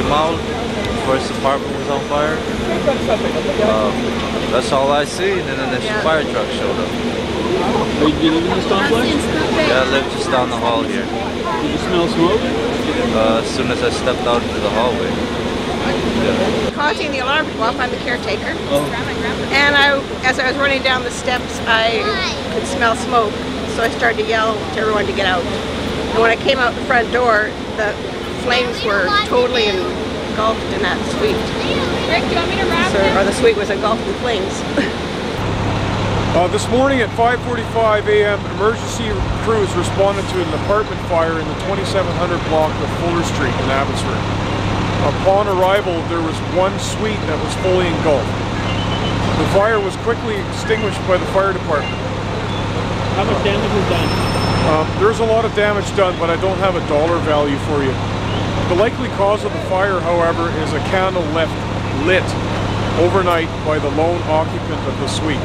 came out, the first apartment was on fire. That's all I seen, and then the fire truck showed up. Wait, do you live in this complex? Yeah, I live just down the hall here. Did you smell smoke? As soon as I stepped out into the hallway. Yeah. Causing the alarm to go off, I'm the caretaker. Oh. And as I was running down the steps, I could smell smoke, so I started to yell to everyone to get out. And when I came out the front door, the flames were totally engulfed in that suite. Rick, do you want me to wrap Or the suite was engulfed in flames. This morning at 5:45 a.m., emergency crews responded to an apartment fire in the 2700 block of Fuller Street in Abbotsford. Upon arrival, there was one suite that was fully engulfed. The fire was quickly extinguished by the fire department. How much damage was done? There's a lot of damage done, but I don't have a dollar value for you. The likely cause of the fire, however, is a candle left lit overnight by the lone occupant of the suite.